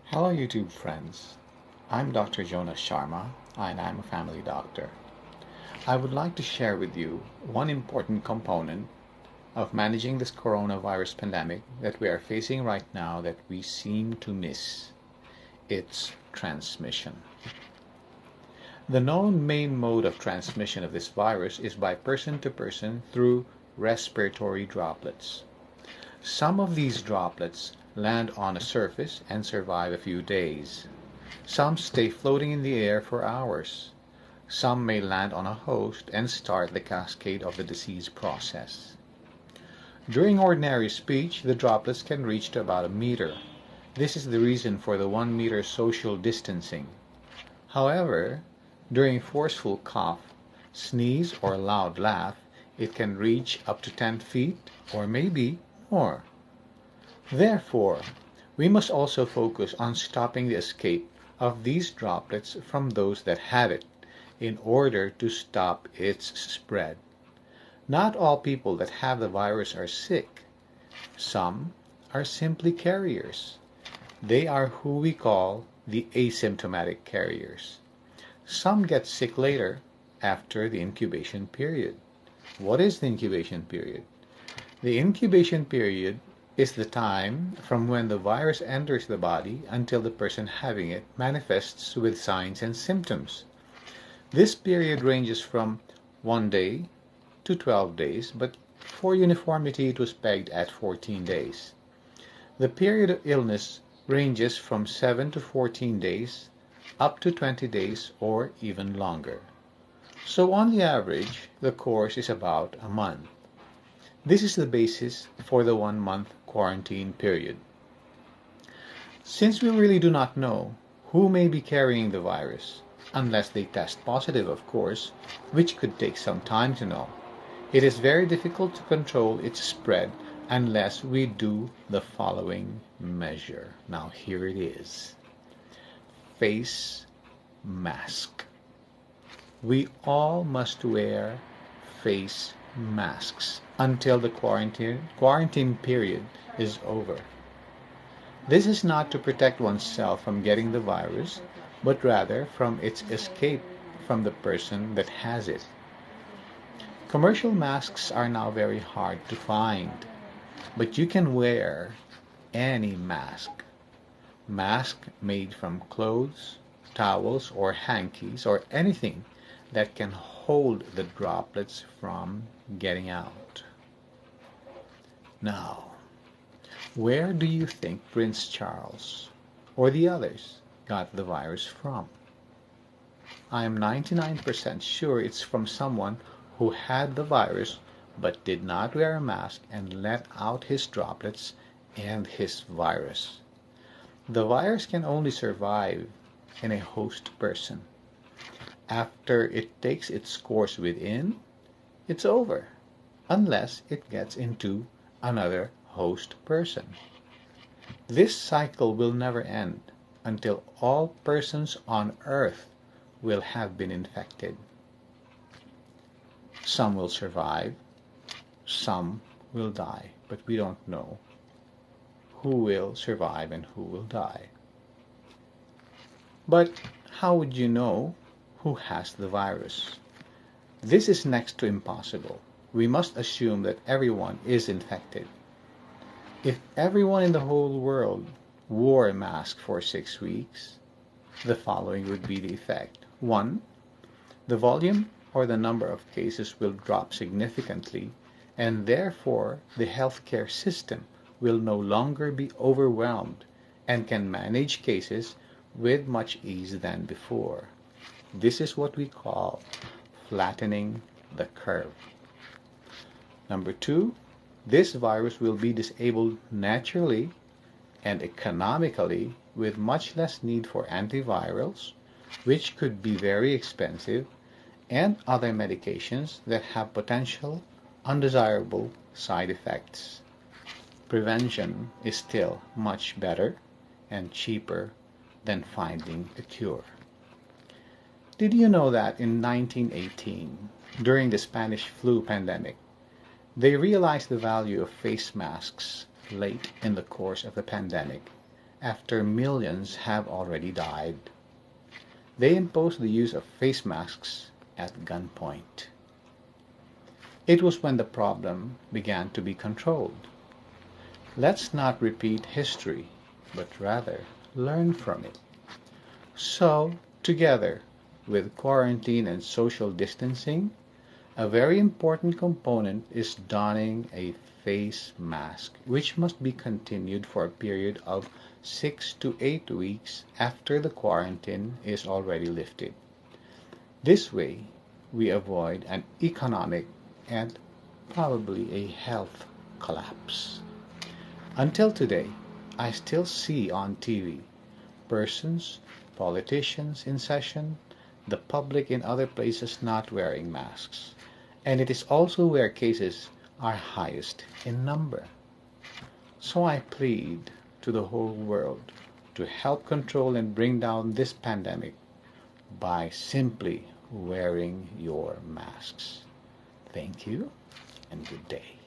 Hello YouTube friends, I'm Dr. Jonas Sharma and I'm a family doctor. I would like to share with you one important component of managing this coronavirus pandemic that we are facing right now that we seem to miss. It's transmission. The known main mode of transmission of this virus is by person to person through respiratory droplets. Some of these droplets land on a surface and survive a few days. Some stay floating in the air for hours. Some may land on a host and start the cascade of the disease process. During ordinary speech, the droplets can reach to about a meter. This is the reason for the 1 meter social distancing. However, during forceful cough, sneeze, or loud laugh, it can reach up to 10 feet or maybe more. Therefore, we must also focus on stopping the escape of these droplets from those that have it in order to stop its spread. Not all people that have the virus are sick. Some are simply carriers. They are who we call the asymptomatic carriers. Some get sick later after the incubation period. What is the incubation period? The incubation period is the time from when the virus enters the body until the person having it manifests with signs and symptoms. This period ranges from 1 day to 12 days, but for uniformity it was pegged at 14 days. The period of illness ranges from 7 to 14 days, up to 20 days, or even longer. So on the average, the course is about a month. This is the basis for the 1-month quarantine period. Since we really do not know who may be carrying the virus, unless they test positive, of course, which could take some time to know, it is very difficult to control its spread unless we do the following measure. Now here it is. Face mask. We all must wear face masks until the quarantine period is over. This is not to protect oneself from getting the virus, but rather from its escape from the person that has it. Commercial masks are now very hard to find, but you can wear any mask. Mask made from clothes, towels, or hankies, or anything that can hold the droplets from getting out. Now, where do you think Prince Charles or the others got the virus from? I am 99% sure it's from someone who had the virus but did not wear a mask and let out his droplets and his virus. The virus can only survive in a host person. After it takes its course within, it's over, unless it gets into another host person. This cycle will never end until all persons on earth will have been infected. Some will survive, some will die, but we don't know who will survive and who will die. But how would you know who has the virus? This is next to impossible. We must assume that everyone is infected. If everyone in the whole world wore a mask for 6 weeks, the following would be the effect. 1. The volume or the number of cases will drop significantly, and therefore the healthcare system will no longer be overwhelmed and can manage cases with much ease than before. This is what we call flattening the curve. Number 2, this virus will be disabled naturally and economically with much less need for antivirals, which could be very expensive, and other medications that have potential undesirable side effects. Prevention is still much better and cheaper than finding a cure. Did you know that in 1918, during the Spanish flu pandemic, they realized the value of face masks late in the course of the pandemic, after millions have already died. They imposed the use of face masks at gunpoint. It was when the problem began to be controlled. Let's not repeat history, but rather learn from it. So, together with quarantine and social distancing, a very important component is donning a face mask, which must be continued for a period of 6 to 8 weeks after the quarantine is already lifted. This way, we avoid an economic and probably a health collapse. Until today, I still see on TV persons, politicians in session, the public in other places not wearing masks. And it is also where cases are highest in number. So I plead to the whole world to help control and bring down this pandemic by simply wearing your masks. Thank you and good day.